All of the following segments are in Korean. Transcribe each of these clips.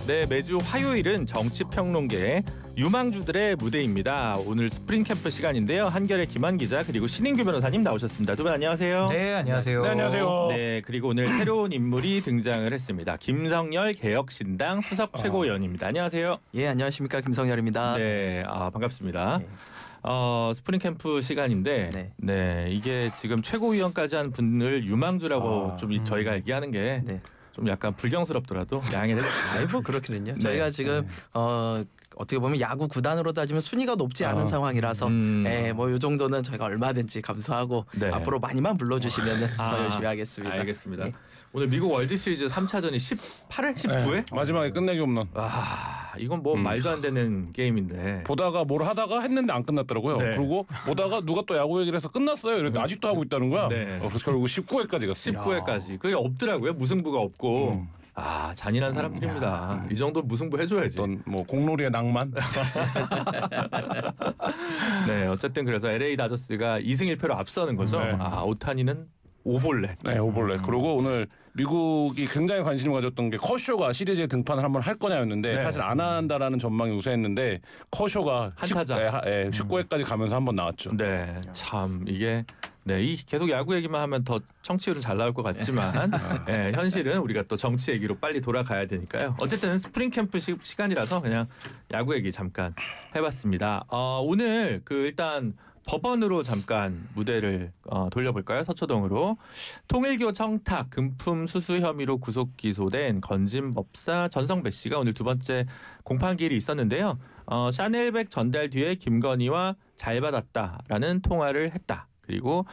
네, 매주 화요일은 정치평론계의 유망주들의 무대입니다. 오늘 스프링 캠프 시간인데요. 한결의 김한 기자 그리고 신인규 변호사님 나오셨습니다. 두 분 안녕하세요. 네, 안녕하세요. 네, 안녕하세요. 네, 그리고 오늘 새로운 인물이 등장을 했습니다. 김성열 개혁신당 수석 최고위원입니다. 안녕하세요. 예, 안녕하십니까, 김성열입니다. 네, 반갑습니다. 네. 스프링 캠프 시간인데 네. 이게 지금 최고위원까지 한 분을 유망주라고 좀 저희가 얘기하는 게 좀 약간 불경스럽더라도 양해를 아이고 그렇거든요. 저희가 지금 어떻게 보면 야구 구단으로 따지면 순위가 높지 않은 상황이라서 뭐 이 정도는 저희가 얼마든지 감수하고 앞으로 많이만 불러주시면 더 열심히 하겠습니다. 알겠습니다. 오늘 미국 월드시리즈 3차전이 18회? 19회? 마지막에 끝내기 홈런. 이건 뭐 말도 안 되는 게임인데 보다가 뭘 하다가 했는데 안 끝났더라고요. 네. 그리고 보다가 누가 또 야구 얘기를 해서 끝났어요. 이랬는데 아직도 하고 있다는 거야. 네. 그래서 결국 19회까지 갔어요. 19회까지. 그게 없더라고요. 무승부가 없고. 잔인한 사람들입니다. 이 정도 무승부 해줘야지. 어떤 뭐 공놀이의 낭만. 네, 어쨌든 그래서 LA 다저스가 2승 1패로 앞서는 거죠. 네. 오타니는 오볼렛. 네, 오볼렛. 그리고 오늘 미국이 굉장히 관심을 가졌던 게 커쇼가 시리즈에 등판을 한번 할 거냐였는데 사실 안 한다라는 전망이 우세했는데 커쇼가 한타자 19회까지 가면서 한번 나왔죠. 네, 참 이게 이 계속 야구 얘기만 하면 더 청취율은 잘 나올 것 같지만 현실은 우리가 또 정치 얘기로 빨리 돌아가야 되니까요. 어쨌든 스프링 캠프 시간이라서 그냥 야구 얘기 잠깐 해봤습니다. 오늘 일단 법원으로 잠깐 무대를 돌려볼까요? 서초동으로. 통일교 청탁 금품 수수 혐의로 구속 기소된 건진법사 전성배 씨가 오늘 두 번째 공판기일이 있었는데요. 샤넬백 전달 뒤에 김건희와 잘 받았다라는 통화를 했다. 그리고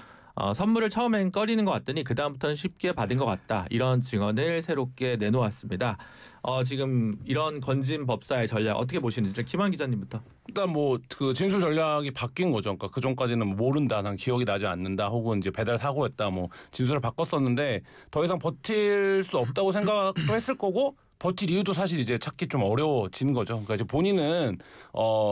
선물을 처음엔 꺼리는 것 같더니 그 다음부터는 쉽게 받은 것 같다. 이런 증언을 새롭게 내놓았습니다. 지금 이런 건진 법사의 전략 어떻게 보시는지 김한 기자님부터. 일단 뭐 그 진술 전략이 바뀐 거죠. 그러니까 그 전까지는 모른다, 난 기억이 나지 않는다, 혹은 이제 배달 사고였다, 뭐 진술을 바꿨었는데 더 이상 버틸 수 없다고 생각도 했을 거고. 버틸 이유도 사실 이제 찾기 좀 어려워진 거죠. 그러니까 이제 본인은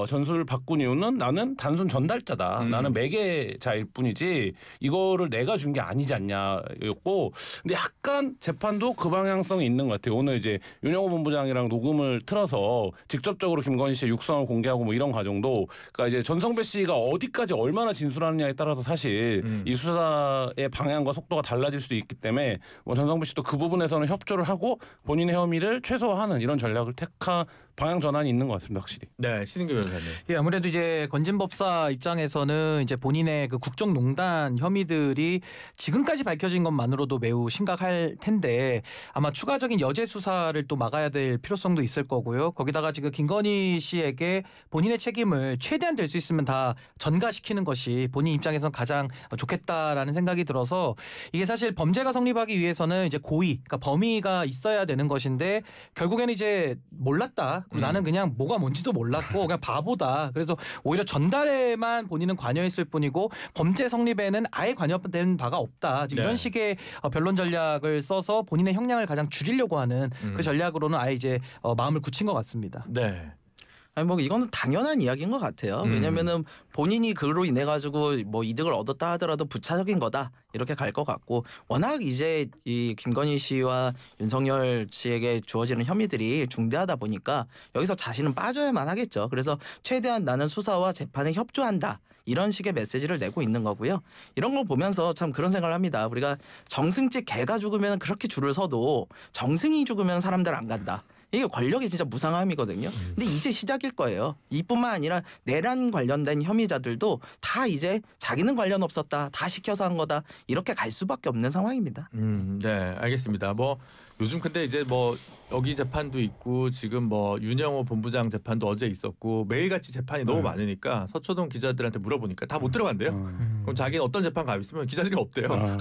전술을 바꾼 이유는 나는 단순 전달자다. 나는 매개자일 뿐이지 이거를 내가 준 게 아니지 않냐였고, 근데 약간 재판도 그 방향성이 있는 것 같아요. 오늘 이제 윤영호 본부장이랑 녹음을 틀어서 직접적으로 김건희 씨의 육성을 공개하고 뭐 이런 과정도, 그러니까 이제 전성배 씨가 어디까지 얼마나 진술하느냐에 따라서 사실 이 수사의 방향과 속도가 달라질 수 있기 때문에 뭐 전성배 씨도 그 부분에서는 협조를 하고 본인의 혐의를 최소화하는 이런 전략을 택한 방향 전환이 있는 것 같습니다, 확실히. 네, 신인규 변호사님. 예, 아무래도 이제 건진법사 입장에서는 이제 본인의 그 국정농단 혐의들이 지금까지 밝혀진 것만으로도 매우 심각할 텐데 아마 추가적인 여죄 수사를 또 막아야 될 필요성도 있을 거고요. 거기다가 지금 김건희 씨에게 본인의 책임을 최대한 될 수 있으면 다 전가시키는 것이 본인 입장에서는 가장 좋겠다라는 생각이 들어서, 이게 사실 범죄가 성립하기 위해서는 이제 고의, 그러니까 범위가 있어야 되는 것인데 결국에는 이제 몰랐다. 그리고 나는 그냥 뭐가 뭔지도 몰랐고 그냥 바보다. 그래서 오히려 전달에만 본인은 관여했을 뿐이고 범죄 성립에는 아예 관여된 바가 없다. 지금 이런 식의 변론 전략을 써서 본인의 형량을 가장 줄이려고 하는 그 전략으로는 아예 이제 마음을 굳힌 것 같습니다. 네. 아니 뭐 이거는 당연한 이야기인 것 같아요. 왜냐면은 본인이 그로 인해 가지고 뭐 이득을 얻었다 하더라도 부차적인 거다 이렇게 갈 것 같고, 워낙 이제 이 김건희 씨와 윤석열 씨에게 주어지는 혐의들이 중대하다 보니까 여기서 자신은 빠져야만 하겠죠. 그래서 최대한 나는 수사와 재판에 협조한다. 이런 식의 메시지를 내고 있는 거고요. 이런 걸 보면서 참 그런 생각을 합니다. 우리가 정승집 개가 죽으면 그렇게 줄을 서도 정승이 죽으면 사람들 안 간다. 이게 권력이 진짜 무상함이거든요. 근데 이제 시작일 거예요. 이뿐만 아니라 내란 관련된 혐의자들도 다 이제 자기는 관련 없었다, 다 시켜서 한 거다, 이렇게 갈 수밖에 없는 상황입니다. 네, 알겠습니다. 뭐 요즘 근데 이제 뭐 여기 재판도 있고 지금 뭐 윤영호 본부장 재판도 어제 있었고 매일같이 재판이 너무 많으니까 서초동 기자들한테 물어보니까 다 못 들어간대요. 그럼 자기는 어떤 재판 가 있으면 기자들이 없대요.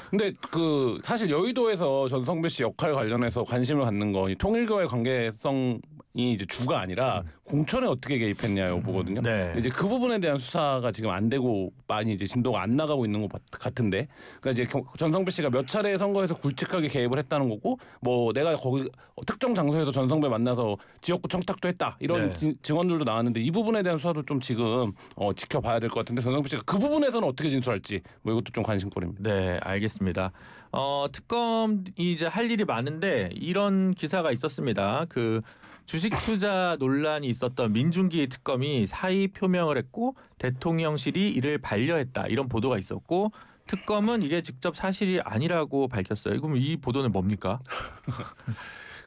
근데 그 사실 여의도에서 전성배 씨 역할 관련해서 관심을 갖는 거, 이 통일교의 관계성에 이제 주가 아니라 공천에 어떻게 개입했냐요 보거든요. 네. 근데 이제 그 부분에 대한 수사가 지금 안 되고 많이 이제 진도가 안 나가고 있는 것 같은데, 그러니까 이제 전성배 씨가 몇 차례 선거에서 굵직하게 개입을 했다는 거고, 뭐 내가 거기 특정 장소에서 전성배 만나서 지역구 청탁도 했다 이런 네. 증언들도 나왔는데 이 부분에 대한 수사도 좀 지금 지켜봐야 될 것 같은데 전성배 씨가 그 부분에서는 어떻게 진술할지 뭐 이것도 좀 관심거리입니다. 네, 알겠습니다. 특검이 이제 할 일이 많은데 이런 기사가 있었습니다. 그 주식 투자 논란이 있었던 민중기 특검이 사의 표명을 했고 대통령실이 이를 반려했다 이런 보도가 있었고 특검은 이게 직접 사실이 아니라고 밝혔어요. 그럼 이 보도는 뭡니까?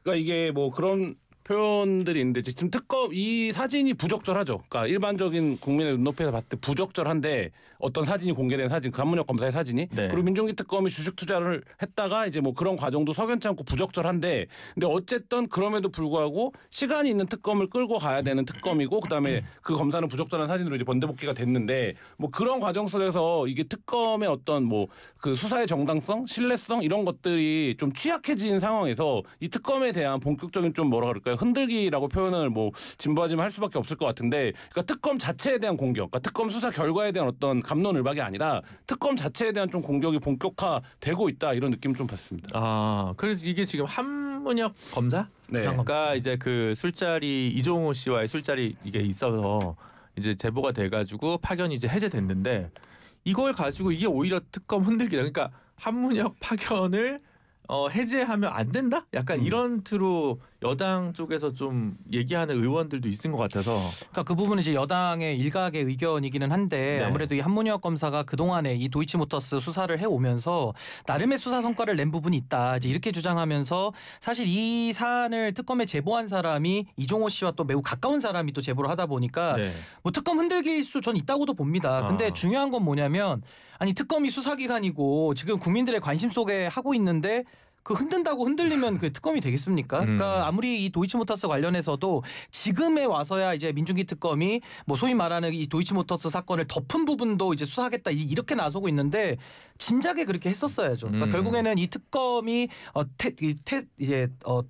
그러니까 이게 뭐 그런 표현들이 있는데 지금 특검 이 사진이 부적절하죠. 그러니까 일반적인 국민의 눈높이에서 봤을 때 부적절한데 어떤 사진이 공개된 사진, 그 한문혁 검사의 사진이 네. 그리고 민중기 특검이 주식 투자를 했다가 이제 뭐 그런 과정도 석연치 않고 부적절한데 근데 어쨌든 그럼에도 불구하고 시간이 있는 특검을 끌고 가야 되는 특검이고 그다음에 그 검사는 부적절한 사진으로 이제 번대복귀가 됐는데 뭐 그런 과정 속에서 이게 특검의 어떤 뭐 그 수사의 정당성, 신뢰성 이런 것들이 좀 취약해진 상황에서 이 특검에 대한 본격적인 좀 뭐라 그럴까요? 흔들기라고 표현을 뭐 진부하지만 할 수밖에 없을 것 같은데, 그러니까 특검 자체에 대한 공격, 그러니까 특검 수사 결과에 대한 어떤 갑론을박이 아니라 특검 자체에 대한 좀 공격이 본격화되고 있다 이런 느낌 좀 받습니다. 아, 그래서 이게 지금 한문혁 검사? 네. 그러니까 이제 그 술자리 이종호 씨와의 술자리 이게 있어서 이제 제보가 돼가지고 파견이 이제 해제됐는데 이걸 가지고 이게 오히려 특검 흔들기다. 그러니까 한문혁 파견을 해제하면 안 된다? 약간 이런 투로 여당 쪽에서 좀 얘기하는 의원들도 있은 것 같아서. 그러니까 그 부분은 이제 여당의 일각의 의견이기는 한데 네. 아무래도 이 한문혁 검사가 그동안에 이 도이치모터스 수사를 해오면서 나름의 수사 성과를 낸 부분이 있다. 이제 이렇게 주장하면서 사실 이 사안을 특검에 제보한 사람이 이종호 씨와 또 매우 가까운 사람이 또 제보를 하다 보니까 네. 뭐 특검 흔들기 수 전 있다고도 봅니다. 근데 중요한 건 뭐냐면 아니 특검이 수사기관이고 지금 국민들의 관심 속에 하고 있는데 그 흔든다고 흔들리면 그 특검이 되겠습니까? 그러니까 아무리 이 도이치모터스 관련해서도 지금에 와서야 이제 민중기 특검이 뭐 소위 말하는 이 도이치모터스 사건을 덮은 부분도 이제 수사하겠다 이렇게 나서고 있는데 진작에 그렇게 했었어야죠. 그러니까 결국에는 이 특검이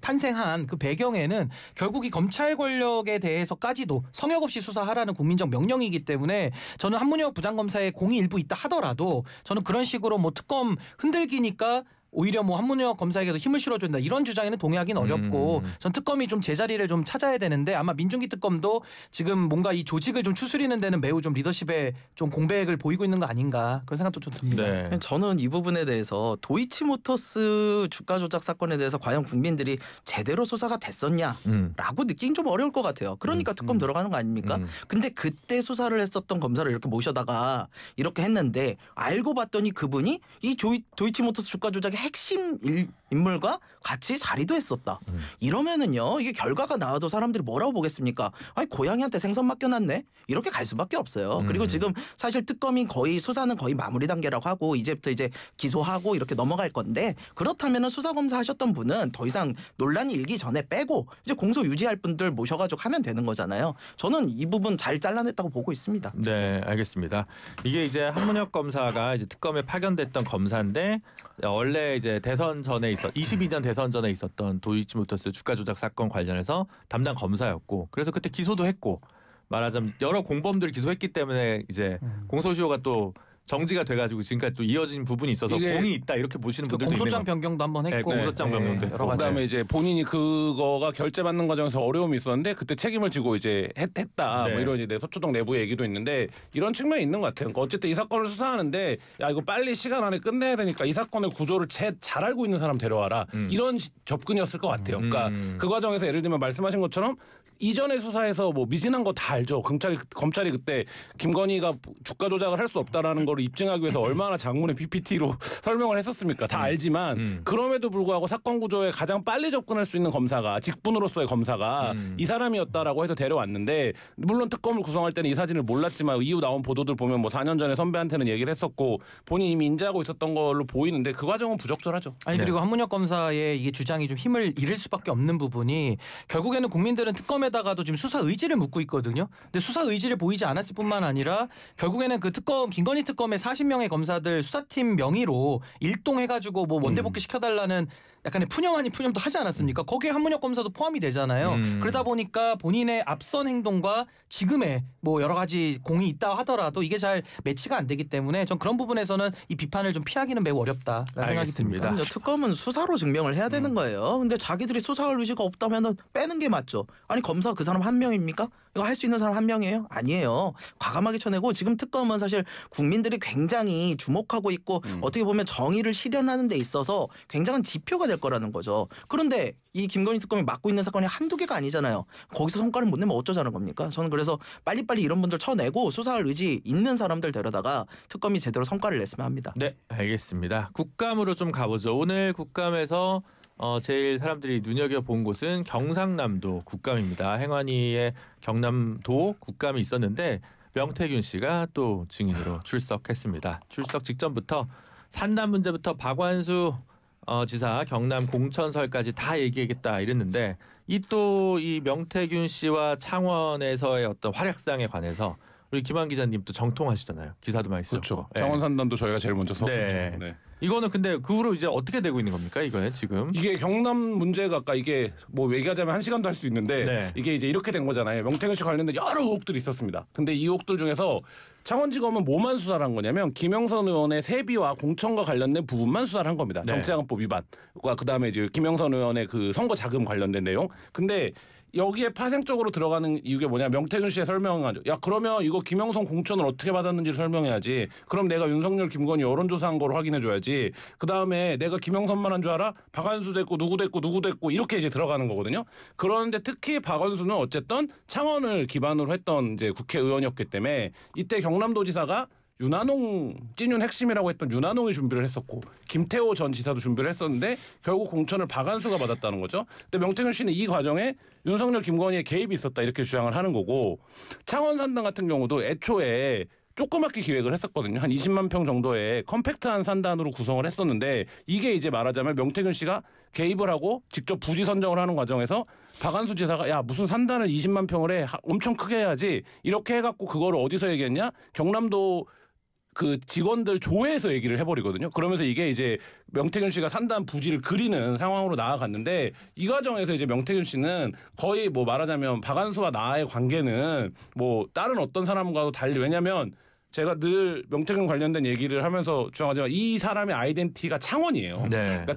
탄생한 그 배경에는 결국 이 검찰 권력에 대해서까지도 성역 없이 수사하라는 국민적 명령이기 때문에 저는 한문혁 부장검사의 공이 일부 있다 하더라도 저는 그런 식으로 뭐 특검 흔들기니까 오히려 뭐 한문혁 검사에게도 힘을 실어준다 이런 주장에는 동의하기는 어렵고 전 특검이 좀 제자리를 좀 찾아야 되는데 아마 민중기 특검도 지금 뭔가 이 조직을 좀 추스리는 데는 매우 좀 리더십에 좀 공백을 보이고 있는 거 아닌가 그런 생각도 좀 듭니다. 네. 저는 이 부분에 대해서 도이치모터스 주가 조작 사건에 대해서 과연 국민들이 제대로 수사가 됐었냐라고 느끼긴 좀 어려울 것 같아요. 그러니까 특검 들어가는 거 아닙니까? 근데 그때 수사를 했었던 검사를 이렇게 모셔다가 이렇게 했는데 알고 봤더니 그분이 이 도이치모터스 주가 조작의 핵심 인물과 같이 자리도 했었다. 이러면은요 이게 결과가 나와도 사람들이 뭐라고 보겠습니까? 아니 고양이한테 생선 맡겨놨네 이렇게 갈 수밖에 없어요. 그리고 지금 사실 특검이 거의 수사는 거의 마무리 단계라고 하고 이제부터 이제 기소하고 이렇게 넘어갈 건데 그렇다면은 수사 검사 하셨던 분은 더 이상 논란이 일기 전에 빼고 이제 공소 유지할 분들 모셔가지고 하면 되는 거잖아요. 저는 이 부분 잘 잘라냈다고 보고 있습니다. 네, 알겠습니다. 이게 이제 한문혁 검사가 이제 특검에 파견됐던 검사인데 원래 이제 대선 전에 22년 대선 전에 있었던 도이치모터스 주가 조작 사건 관련해서 담당 검사였고 그래서 그때 기소도 했고 말하자면 여러 공범들을 기소했기 때문에 이제 공소시효가 또 정지가 돼가지고 지금까지 또 이어진 부분이 있어서 공이 있다 이렇게 보시는 분들도 있는 공소장 것 변경도 한번 했고 공소장 변경도 했고. 여러 가지. 그다음에 이제 본인이 그거가 결재받는 과정에서 어려움이 있었는데 그때 책임을 지고 이제 했다. 네. 뭐 이런 이제 소초동 내부 얘기도 있는데 이런 측면이 있는 것 같아요. 그러니까 어쨌든 이 사건을 수사하는데 야 이거 빨리 시간 안에 끝내야 되니까 이 사건의 구조를 잘 알고 있는 사람 데려와라. 이런 접근이었을 것 같아요. 그러니까 그 과정에서 예를 들면 말씀하신 것처럼 이전의 수사에서 뭐 미진한 거 다 알죠. 검찰이 그때 김건희가 주가 조작을 할 수 없다라는 걸 입증하기 위해서 얼마나 장문의 PPT로 설명을 했었습니까? 다 알지만 그럼에도 불구하고 사건 구조에 가장 빨리 접근할 수 있는 검사가 직분으로서의 검사가 이 사람이었다라고 해서 데려왔는데 물론 특검을 구성할 때는 이 사진을 몰랐지만 이후 나온 보도들 보면 뭐 4년 전에 선배한테는 얘기를 했었고 본인이 이미 인지하고 있었던 걸로 보이는데 그 과정은 부적절하죠. 아니 그리고 한문혁 검사의 이게 주장이 좀 힘을 잃을 수밖에 없는 부분이 결국에는 국민들은 특검에다가도 지금 수사 의지를 묻고 있거든요. 근데 수사 의지를 보이지 않았을 뿐만 아니라 결국에는 그 특검 김건희 특검의 40명의 검사들 수사팀 명의로 일동해가지고 뭐 원대복귀 시켜달라는 약간의 푸념 아닌 푸념도 하지 않았습니까? 거기에 한문혁 검사도 포함이 되잖아요. 그러다 보니까 본인의 앞선 행동과 지금의 뭐 여러 가지 공이 있다 하더라도 이게 잘 매치가 안 되기 때문에 전 그런 부분에서는 이 비판을 좀 피하기는 매우 어렵다라는 생각이 듭니다. 그럼요. 특검은 수사로 증명을 해야 되는 거예요. 근데 자기들이 수사할 의지가 없다면 빼는 게 맞죠. 아니 검사 그 사람 한 명입니까? 이거 할 수 있는 사람 한 명이에요? 아니에요. 과감하게 쳐내고 지금 특검은 사실 국민들이 굉장히 주목하고 있고 어떻게 보면 정의를 실현하는 데 있어서 굉장한 지표가 될 거라는 거죠. 그런데 이 김건희 특검이 맡고 있는 사건이 한두 개가 아니잖아요. 거기서 성과를 못 내면 어쩌자는 겁니까? 저는 그래서 빨리빨리 이런 분들 쳐내고 수사할 의지 있는 사람들 데려다가 특검이 제대로 성과를 냈으면 합니다. 네, 알겠습니다. 국감으로 좀 가보죠. 오늘 국감에서 제일 사람들이 눈여겨본 곳은 경상남도 국감입니다. 행안위의 경남도 국감이 있었는데 명태균 씨가 또 증인으로 출석했습니다. 출석 직전부터 산단 문제부터 박완수 지사 경남 공천설까지 다 얘기하겠다 이랬는데 이 명태균 씨와 창원에서의 어떤 활약상에 관해서 우리 김한 기자님 또 정통하시잖아요. 기사도 많이 쓰셨고. 그렇죠. 창원 산단도 저희가 제일 먼저 썼었죠. 네. 네. 이거는 근데 그 후로 이제 어떻게 되고 있는 겁니까? 이거는 지금 이게 경남 문제가 아까 이게 뭐 얘기하자면 한 시간도 할 수 있는데 네. 이게 이제 이렇게 된 거잖아요. 명태균 씨 관련된 여러 의혹들이 있었습니다. 근데 이 의혹들 중에서 창원지검은 뭐만 수사를 한 거냐면 김영선 의원의 세비와 공천과 관련된 부분만 수사를 한 겁니다. 네. 정치자금법 위반과 그다음에 이제 김영선 의원의 그 선거 자금 관련된 내용. 근데 여기에 파생적으로 들어가는 이유가 뭐냐 명태균 씨의 설명은 야 그러면 이거 김영선 공천을 어떻게 받았는지 설명해야지. 그럼 내가 윤석열 김건희 여론조사한 거로 확인해줘야지. 그다음에 내가 김영선만 한 줄 알아? 박완수 됐고 누구 됐고 이렇게 이제 들어가는 거거든요. 그런데 특히 박완수는 어쨌든 창원을 기반으로 했던 이제 국회의원이었기 때문에 이때 경남도지사가 윤한홍 찐윤 핵심이라고 했던 윤한홍이 준비를 했었고 김태호 전 지사도 준비를 했었는데 결국 공천을 박완수가 받았다는 거죠. 근데 명태균 씨는 이 과정에 윤석열 김건희의 개입이 있었다 이렇게 주장을 하는 거고 창원 산단 같은 경우도 애초에 조그맣게 기획을 했었거든요. 한 20만 평 정도의 컴팩트한 산단으로 구성을 했었는데 이게 이제 말하자면 명태균 씨가 개입을 하고 직접 부지 선정을 하는 과정에서 박완수 지사가 야 무슨 산단을 20만 평을 해 엄청 크게 해야지 이렇게 해갖고 그거를 어디서 얘기했냐 경남도 그 직원들 조회에서 얘기를 해버리거든요. 그러면서 이게 이제 명태균 씨가 산단 부지를 그리는 상황으로 나아갔는데 이 과정에서 이제 명태균 씨는 거의 뭐 말하자면 박완수와 나의 관계는 뭐 다른 어떤 사람과도 달리 왜냐면 제가 늘 명태균 관련된 얘기를 하면서 주장하지만 이 사람의 아이덴티티가 창원이에요. 네. 그러니까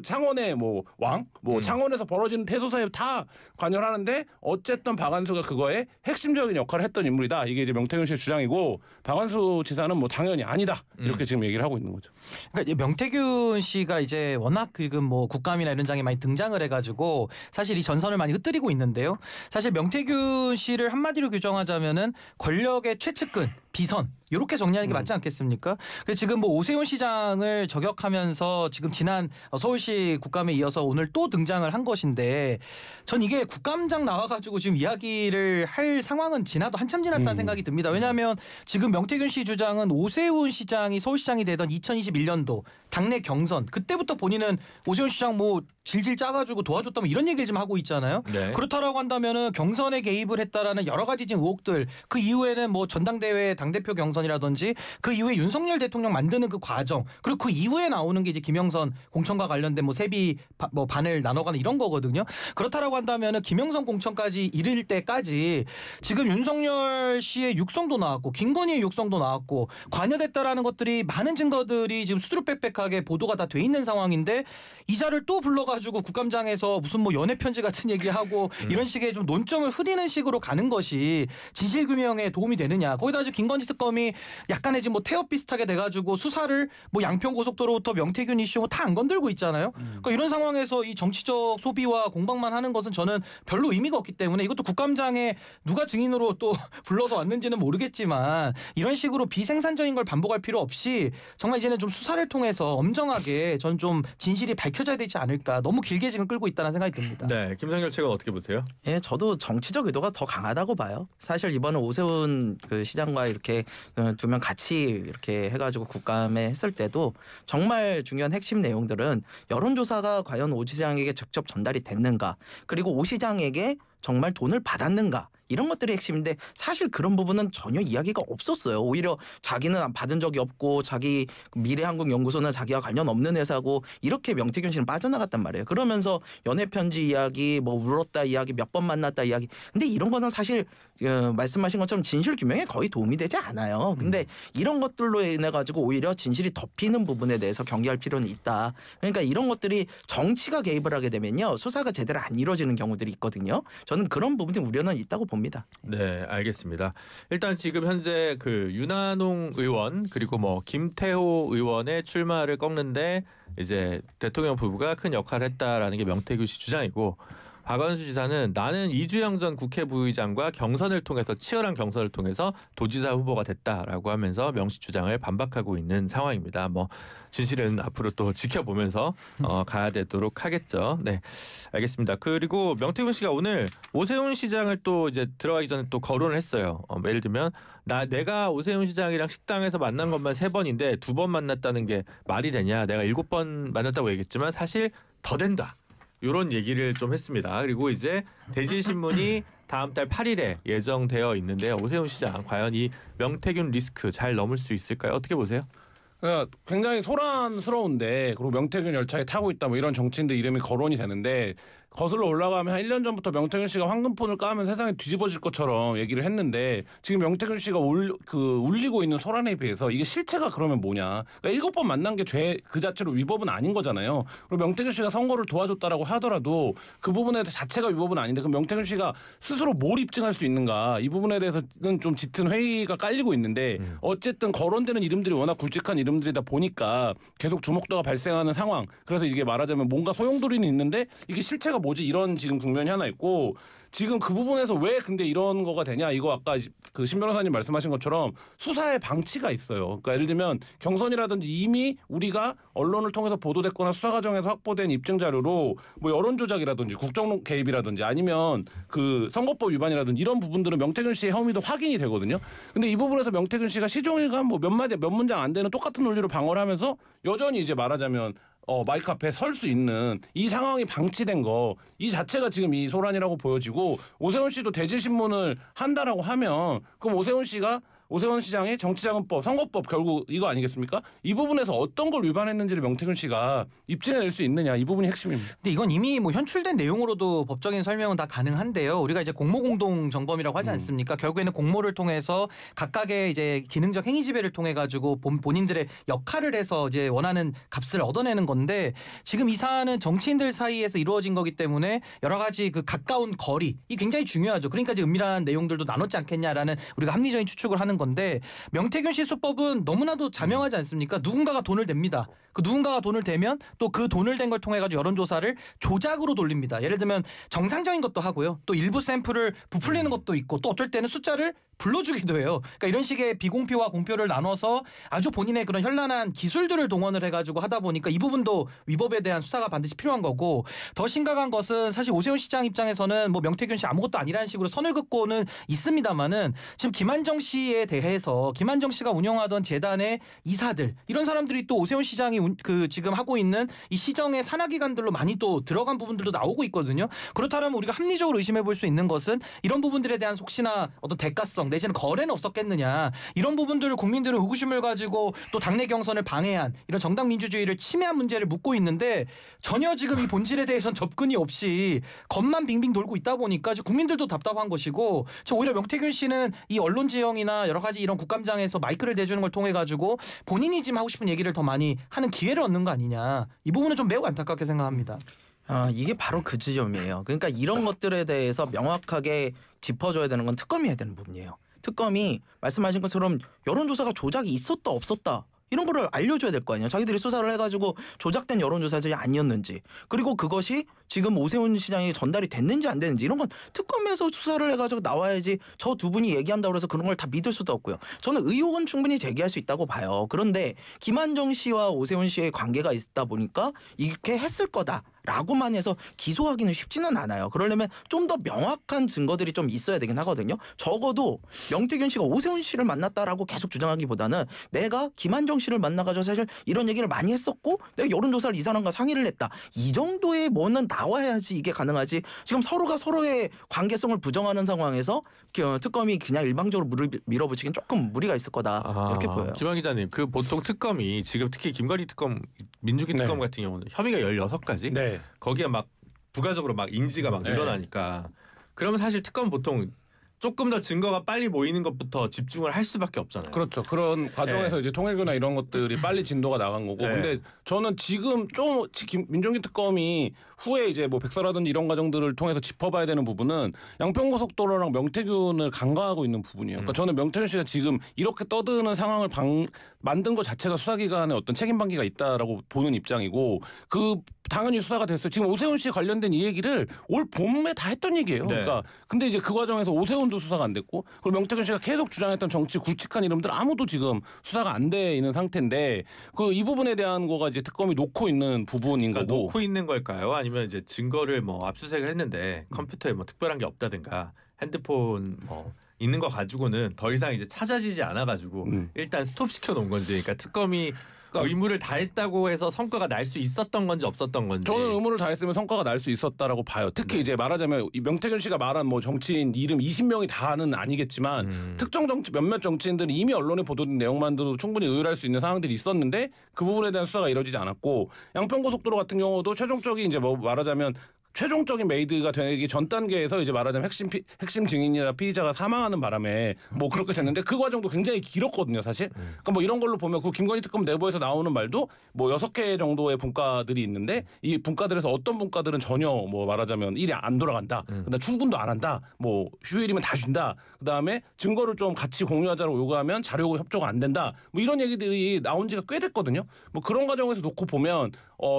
창원의 뭐 왕, 뭐 창원에서 벌어지는 대소사에 다 관여를 하는데 어쨌든 박완수가 그거에 핵심적인 역할을 했던 인물이다. 이게 이제 명태균 씨의 주장이고 박완수 지사는 뭐 당연히 아니다. 이렇게 지금 얘기를 하고 있는 거죠. 그러니까 명태균 씨가 이제 워낙 지금 뭐 국감이나 이런 장에 많이 등장을 해가지고 사실 이 전선을 많이 흩뜨리고 있는데요. 사실 명태균 씨를 한마디로 규정하자면은 권력의 최측근. 비선 이렇게 정리하는 게 맞지 않겠습니까? 그래서 지금 뭐 오세훈 시장을 저격하면서 지금 지난 서울시 국감에 이어서 오늘 또 등장을 한 것인데 전 이게 국감장 나와가지고 지금 이야기를 할 상황은 지나도 한참 지났다는 생각이 듭니다. 왜냐하면 지금 명태균 씨 주장은 오세훈 시장이 서울시장이 되던 2021년도 당내 경선 그때부터 본인은 오세훈 시장 뭐 질질 짜가지고 도와줬다 뭐 이런 얘기를 좀 하고 있잖아요. 네. 그렇다라고 한다면은 경선에 개입을 했다라는 여러 가지 지금 의혹들 그 이후에는 뭐 전당대회 당대표 경선이라든지 그 이후에 윤석열 대통령 만드는 그 과정 그리고 그 이후에 나오는 게 이제 김영선 공천과 관련된 뭐 세비 뭐 반을 나눠가는 이런 거거든요. 그렇다라고 한다면은 김영선 공천까지 이를 때까지 지금 윤석열 씨의 육성도 나왔고 김건희의 육성도 나왔고 관여됐다라는 것들이 많은 증거들이 지금 수두룩 빽빽하게 보도가 다 돼 있는 상황인데 이자를 또 불러가지고 국감장에서 무슨 뭐 연애 편지 같은 얘기하고 이런 식의 좀 논점을 흐리는 식으로 가는 것이 진실규명에 도움이 되느냐. 거기다 지금 김건희 특검이 약간의 지금 뭐 태엽 비슷하게 돼가지고 수사를 뭐 양평고속도로부터 명태균 이슈 다 안 건들고 있잖아요. 그러니까 이런 상황에서 이 정치적 소비와 공방만 하는 것은 저는 별로 의미가 없기 때문에 이것도 국감장에 누가 증인으로 또 불러서 왔는지는 모르겠지만 이런 식으로 비생산적인 걸 반복할 필요 없이 정말 이제는 좀 수사를 통해서 엄정하게 전 좀 진실이 밝혀져야 되지 않을까. 너무 길게 지금 끌고 있다는 생각이 듭니다. 네, 김성열 측은 어떻게 보세요? 예, 저도 정치적 의도가 더 강하다고 봐요. 사실 이번에 오세훈 그 시장과 이렇게 두 명 같이 이렇게 해가지고 국감에 했을 때도 정말 중요한 핵심 내용들은 여론조사가 과연 오 시장에게 직접 전달이 됐는가, 그리고 오 시장에게 정말 돈을 받았는가. 이런 것들이 핵심인데 사실 그런 부분은 전혀 이야기가 없었어요. 오히려 자기는 받은 적이 없고 자기 미래한국연구소는 자기와 관련 없는 회사고 이렇게 명태균 씨는 빠져나갔단 말이에요. 그러면서 연애편지 이야기 뭐 울었다 이야기 몇 번 만났다 이야기 근데 이런 거는 사실 말씀하신 것처럼 진실 규명에 거의 도움이 되지 않아요. 근데 이런 것들로 인해 가지고 오히려 진실이 덮이는 부분에 대해서 경계할 필요는 있다. 그러니까 이런 것들이 정치가 개입을 하게 되면요. 수사가 제대로 안 이루어지는 경우들이 있거든요. 저는 그런 부분에 우려는 있다고 봅니다. 네, 알겠습니다. 일단 지금 현재 그 윤한홍 의원 그리고 뭐 김태호 의원의 출마를 꺾는데 이제 대통령 부부가 큰 역할을 했다라는 게 명태균 씨 주장이고 박원순 지사는 나는 이주영 전 국회 부의장과 경선을 통해서 치열한 경선을 통해서 도지사 후보가 됐다라고 하면서 명시 주장을 반박하고 있는 상황입니다. 뭐 진실은 앞으로 또 지켜보면서 가야 되도록 하겠죠. 네, 알겠습니다. 그리고 명태균 씨가 오늘 오세훈 시장을 또 이제 들어가기 전에 또 거론을 했어요. 예를 들면 내가 오세훈 시장이랑 식당에서 만난 것만 3번인데 2번 만났다는 게 말이 되냐? 내가 7번 만났다고 얘기했지만 사실 더 된다. 이런 얘기를 좀 했습니다. 그리고 이제 대질신문이 다음 달 8일에 예정되어 있는데 오세훈 시장 과연 이 명태균 리스크 잘 넘을 수 있을까요? 어떻게 보세요? 굉장히 소란스러운데 그리고 명태균 열차에 타고 있다 뭐 이런 정치인들 이름이 거론이 되는데 거슬러 올라가면 한 1년 전부터 명태균 씨가 황금폰을 까면 세상이 뒤집어질 것처럼 얘기를 했는데 지금 명태균 씨가 울리고 있는 소란에 비해서 이게 실체가 그러면 뭐냐. 그러니까 7번 만난 게 죄 그 자체로 위법은 아닌 거잖아요. 그리고 명태균 씨가 선거를 도와줬다라고 하더라도 그 부분에 자체가 위법은 아닌데 그럼 명태균 씨가 스스로 뭘 입증할 수 있는가. 이 부분에 대해서는 좀 짙은 회의가 깔리고 있는데 어쨌든 거론되는 이름들이 워낙 굵직한 이름들이다 보니까 계속 주목도가 발생하는 상황. 그래서 이게 말하자면 뭔가 소용돌이는 있는데 이게 실체가 뭐지 이런 지금 국면이 하나 있고 지금 그 부분에서 왜 근데 이런 거가 되냐 이거 아까 그 신 변호사님 말씀하신 것처럼 수사의 방치가 있어요. 그러니까 예를 들면 경선이라든지 이미 우리가 언론을 통해서 보도됐거나 수사 과정에서 확보된 입증 자료로 뭐 여론 조작이라든지 국정 개입이라든지 아니면 그 선거법 위반이라든지 이런 부분들은 명태균 씨의 혐의도 확인이 되거든요. 근데 이 부분에서 명태균 씨가 시종일관 뭐 몇 마디 몇 문장 안 되는 똑같은 논리로 방어를 하면서 여전히 이제 말하자면 마이크 앞에 설 수 있는 이 상황이 방치된 거 이 자체가 지금 이 소란이라고 보여지고 오세훈 씨도 대질신문을 한다라고 하면 그럼 오세훈 시장의 정치자금법, 선거법 결국 이거 아니겠습니까? 이 부분에서 어떤 걸 위반했는지를 명태균 씨가 입증해낼 수 있느냐 이 부분이 핵심입니다. 근데 이건 이미 뭐 현출된 내용으로도 법적인 설명은 다 가능한데요. 우리가 이제 공모공동 정범이라고 하지 않습니까? 결국에는 공모를 통해서 각각의 이제 기능적 행위 지배를 통해 가지고 본인들의 역할을 해서 이제 원하는 값을 얻어내는 건데 지금 이 사안은 정치인들 사이에서 이루어진 거기 때문에 여러 가지 그 가까운 거리 이 굉장히 중요하죠. 그러니까 이제 은밀한 내용들도 나눴지 않겠냐라는 우리가 합리적인 추측을 하는 건데 명태균 씨 수법은 너무나도 자명하지 않습니까? 누군가가 돈을 댑니다. 그 누군가가 돈을 대면 또 그 돈을 댄 걸 통해 가지고 여론조사를 조작으로 돌립니다. 예를 들면 정상적인 것도 하고요. 또 일부 샘플을 부풀리는 것도 있고 또 어쩔 때는 숫자를 불러주기도 해요. 그러니까 이런 식의 비공표와 공표를 나눠서 아주 본인의 그런 현란한 기술들을 동원을 해가지고 하다 보니까 이 부분도 위법에 대한 수사가 반드시 필요한 거고 더 심각한 것은 사실 오세훈 시장 입장에서는 뭐 명태균 씨 아무것도 아니라는 식으로 선을 긋고는 있습니다만은 지금 김한정 씨에 대해서 김한정 씨가 운영하던 재단의 이사들 이런 사람들이 또 오세훈 시장이 지금 하고 있는 이 시정의 산하기관들로 많이 또 들어간 부분들도 나오고 있거든요. 그렇다면 우리가 합리적으로 의심해 볼 수 있는 것은 이런 부분들에 대한 혹시나 어떤 대가성 내지는 거래는 없었겠느냐 이런 부분들을 국민들은 의구심을 가지고 또 당내 경선을 방해한 이런 정당 민주주의를 침해한 문제를 묻고 있는데 전혀 지금 이 본질에 대해서는 접근이 없이 겉만 빙빙 돌고 있다 보니까 국민들도 답답한 것이고 오히려 명태균 씨는 이 언론 지형이나 여러 가지 이런 국감장에서 마이크를 대주는 걸 통해 가지고 본인이 지금 하고 싶은 얘기를 더 많이 하는 기회를 얻는 거 아니냐 이 부분은 좀 매우 안타깝게 생각합니다. 이게 바로 그 지점이에요. 그러니까 이런 것들에 대해서 명확하게 짚어줘야 되는 건 특검이 해야 되는 부분이에요. 특검이 말씀하신 것처럼 여론조사가 조작이 있었다 없었다 이런 거를 알려줘야 될 거 아니에요. 자기들이 수사를 해가지고 조작된 여론조사들이 아니었는지 그리고 그것이 지금 오세훈 시장이 전달이 됐는지 안 됐는지 이런 건 특검에서 수사를 해가지고 나와야지 저 두 분이 얘기한다고 해서 그런 걸 다 믿을 수도 없고요. 저는 의혹은 충분히 제기할 수 있다고 봐요. 그런데 김한정 씨와 오세훈 씨의 관계가 있다 보니까 이렇게 했을 거다. 라고만 해서 기소하기는 쉽지는 않아요. 그러려면 좀 더 명확한 증거들이 좀 있어야 되긴 하거든요. 적어도 명태균 씨가 오세훈 씨를 만났다라고 계속 주장하기보다는 내가 김한정 씨를 만나가지고 사실 이런 얘기를 많이 했었고 내가 여론조사를 이 사람과 상의를 했다. 이 정도의 뭐는 나와야지 이게 가능하지. 지금 서로가 서로의 관계성을 부정하는 상황에서 특검이 그냥 일방적으로 밀어붙이기는 조금 무리가 있을 거다 이렇게 보여요. 김한 기자님, 그 보통 특검이 지금 특히 김건희 특검, 민주기 특검 네. 같은 경우는 혐의가 16가지. 네. 거기에 막 부가적으로 막 인지가 막 네. 늘어나니까 그러면 사실 특검 보통 조금 더 증거가 빨리 모이는 것부터 집중을 할 수밖에 없잖아요. 그렇죠. 그런 과정에서 이제 통일교나 이런 것들이 빨리 진도가 나간 거고. 네. 근데 저는 지금 좀 민중기 특검이 후에 이제 뭐 백서라든지 이런 과정들을 통해서 짚어봐야 되는 부분은 양평고속도로랑 명태균을 간과하고 있는 부분이에요. 그러니까 저는 명태균 씨가 지금 이렇게 떠드는 상황을 만든 것 자체가 수사기관의 어떤 책임 방기가 있다라고 보는 입장이고, 그 당연히 수사가 됐어요. 지금 오세훈 씨 관련된 이 얘기를 올 봄에 다 했던 얘기예요. 네. 그러니까 근데 이제 그 과정에서 오세훈도 수사가 안 됐고, 그리고 명태균 씨가 계속 주장했던 정치 굵직한 이름들 아무도 지금 수사가 안 돼 있는 상태인데, 그 이 부분에 대한 거가 이제 특검이 놓고 있는 부분인 그러니까 거고. 놓고 있는 걸까요? 아니면 이제 증거를 뭐 압수수색을 했는데 컴퓨터에 뭐 특별한 게 없다든가 핸드폰 뭐 있는 거 가지고는 더 이상 이제 찾아지지 않아가지고 일단 스톱 시켜 놓은 건지, 그러니까 특검이 의무를 다했다고 해서 성과가 날 수 있었던 건지 없었던 건지. 저는 의무를 다했으면 성과가 날 수 있었다라고 봐요. 특히 이제 말하자면 이 명태균 씨가 말한 뭐 정치인 이름 20명이 다는 아니겠지만 특정 몇몇 정치인들은 이미 언론에 보도된 내용만으로도 충분히 의율할 수 있는 상황들이 있었는데 그 부분에 대한 수사가 이루어지지 않았고, 양평고속도로 같은 경우도 최종적인 이제 뭐 말하자면 최종적인 메이드가 되기 전 단계에서 이제 말하자면 핵심 증인이나 피의자가 사망하는 바람에 뭐 그렇게 됐는데 그 과정도 굉장히 길었거든요, 사실. 그러니까 뭐 이런 걸로 보면 그 김건희 특검 내부에서 나오는 말도 뭐 6개 정도의 분과들이 있는데 이 분과들에서 어떤 분과들은 전혀 뭐 말하자면 일이 안 돌아간다. 그다음 출근도 안 한다. 뭐 휴일이면 다 쉰다. 그다음에 증거를 좀 같이 공유하자고 요구하면 자료 협조가 안 된다. 뭐 이런 얘기들이 나온 지가 꽤 됐거든요. 뭐 그런 과정에서 놓고 보면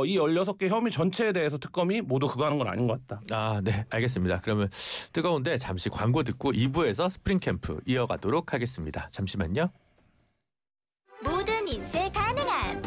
이 16개 혐의 전체에 대해서 특검이 모두 그거 하는 건 아닌 것 같다. 아, 네, 알겠습니다. 그러면 뜨거운데 잠시 광고 듣고 2부에서 스프링 캠프 이어가도록 하겠습니다. 잠시만요. 모든 인쇄 가능한